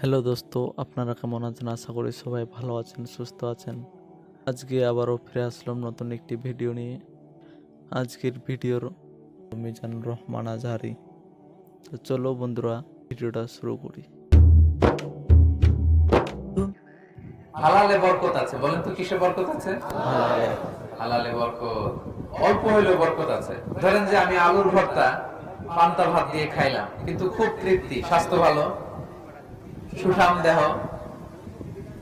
Hello দোস্ত, আপনারা কেমন আছেন? আশা করি সবাই ভালো আছেন, সুস্থ আছেন। আজকে আবারও ফিরে আসলাম নতুন একটি ভিডিও নিয়ে। আজকের ভিডিওর মিজানুর রহমান আজহারি। তো চলো বন্ধুরা, ভিডিওটা শুরু করি। হালালে বরকত আছে, বলেন তো কিসে বরকত আছে? হালালে বরকত। অল্প হইলেও বরকত আছে। ধরেন যে আমি আলুর ভর্তা পান্তা ভাত দিয়ে খাইলাম, কিন্তু খুব তৃপ্তি, স্বাস্থ্য ভালো, সুঠাম দেহ,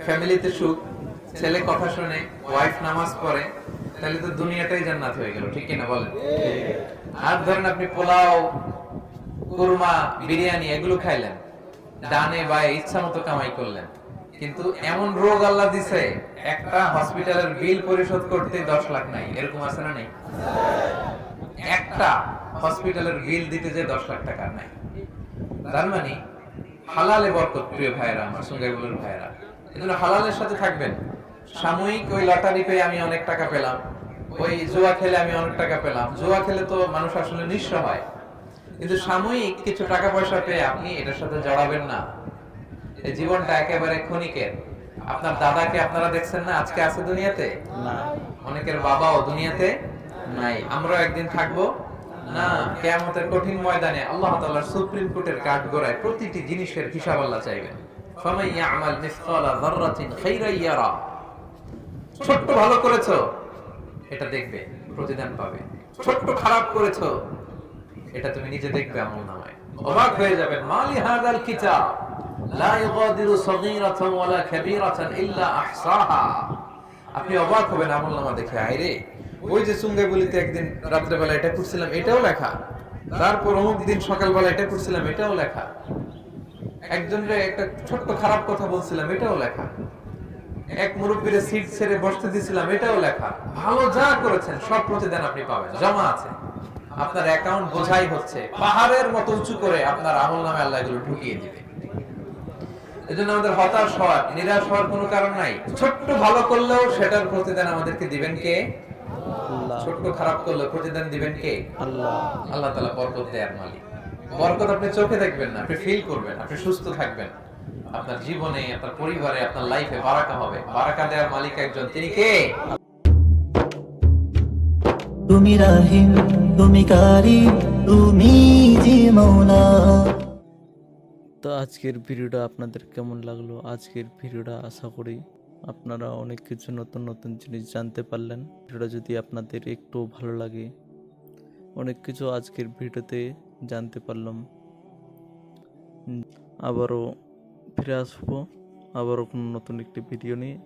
ফ্যামিলিতে সুখ, ছেলে কথা শুনে, ওয়াইফ নামাজ পড়ে, তাহলে তো দুনিয়াটাই জান্নাত হয়ে গেল, ঠিক কিনা বলেন? আর ধরেন আপনি পোলাও, কুরমা, বিরিয়ানি এগুলো খাইলেন, ডানে বায়ে ইচ্ছা মতো কামাই করলেন, কিন্তু এমন রোগ আল্লাহ দিছে একটা হসপিটালের বিল পরিশোধ করতে 10 লাখ নাই, এরকম আছে না নেই? একটা হসপিটালের বিল দিতে যে 10 লাখ টাকা নাই। তার মানে হালালে বরকত, প্রিয় ভাইরা, আমার সঙ্গে বলুন ভাইরা, এজন্য হালালের সাথে থাকবেন। সাময়িক ওই লটারি পেয়ে আমি অনেক টাকা পেলাম, ওই জুয়া খেলে আমি অনেক টাকা পেলাম, জুয়া খেলে তো মানুষ আসলে নিঃস্ব হয়, কিন্তু সাময়িক কিছু টাকা পয়সা পেয়ে আপনি এটার সাথে জড়াবেন না। এই জীবনটা একেবারে ক্ষণিকের। আপনার দাদাকে আপনারা দেখছেন না, আজকে আছে দুনিয়াতে? না, অনেকের বাবাও দুনিয়াতে নাই। আমরাও একদিন থাকবো না। কিয়ামতের কঠিন ময়দানে আল্লাহ তাআলার সুপ্রিম কোর্টের কাঠগড়ায় প্রতিটি জিনিসের হিসাব আল্লাহ চাইবেন। ফামান ইয়ামাল মিসকালা যাররাতিন খাইরান ইয়ারা। ছোট্ট ভালো করেছো, এটা দেখবে, প্রতিদান পাবে। ছোট্ট খারাপ করেছো, এটা তুমি নিজে দেখবে আমলনামায়। অবাক হয়ে যাবেন, মালি হাযাল কিতাব লা ইউগাদিরু সগীরাতান ওয়ালা কাবীরাতান ইল্লা আহসাহা। আপনি অবাক হবেন আমলনামা দেখে, আইরে ওই যে সুঙ্গাবলিতে একদিন রাত্রেবেলা এটা করছিলাম, এটাও লেখা, তারপর অমুক দিন সকালবেলা এটা করছিলাম, এটাও লেখা, একজনের একটা ছোট্ট খারাপ কথা বলছিলাম, এটাও লেখা, এক মুরব্বীর সিট ছেড়ে বসতে দিছিলাম, এটাও লেখা। ভালো যা করেছেন সব প্রতিদান আপনি পাবেন, জমা আছে। আপনার অ্যাকাউন্ট বোঝাই হচ্ছে, পাহাড়ের মতো উঁচু করে আপনার আমলনামে আল্লাহ এগুলো ঢুকিয়ে দিবে। এজন্য আমাদের হতাশ হওয়ার, নিরাশ হওয়ার কোনো কারণ নাই। ছোট্ট ভালো করলেও সেটার প্রতিদান আমাদেরকে দিবেন কে? আল্লাহ। ছোট্ট খারাপ করলেও প্রতিদান দিবেন কে? আল্লাহ। আল্লাহ তাআলা বরকত দেয়ার মালিক। বরকত আপনি চোখে দেখবেন না, আপনি ফিল করবেন, আপনি সুস্থ থাকবেন, আপনার জীবনে, আপনার পরিবারে, আপনার লাইফে বারাকা হবে। বারাকা দেওয়ার মালিক একজন, তিনি কে? তুমি রাহিম, তুমি কারিম, তুমি যে মৌলা। তো আজকের ভিডিওটা আপনাদের কেমন লাগলো? আজকের ভিডিওটা আশা করি আপনারা অনেক কিছু নতুন নতুন জিনিস জানতে পারলেন। ভিডিওটা যদি আপনাদের একটু ভালো লাগে, অনেক কিছু আজকের ভিডিওতে জানতে পারলাম। আবারও ফিরে আসবো, আবারও কোনো নতুন একটি ভিডিও নিয়ে।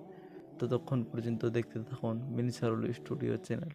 ততক্ষণ পর্যন্ত দেখতে থাকুন মিনিসারুল স্টুডিও চ্যানেল।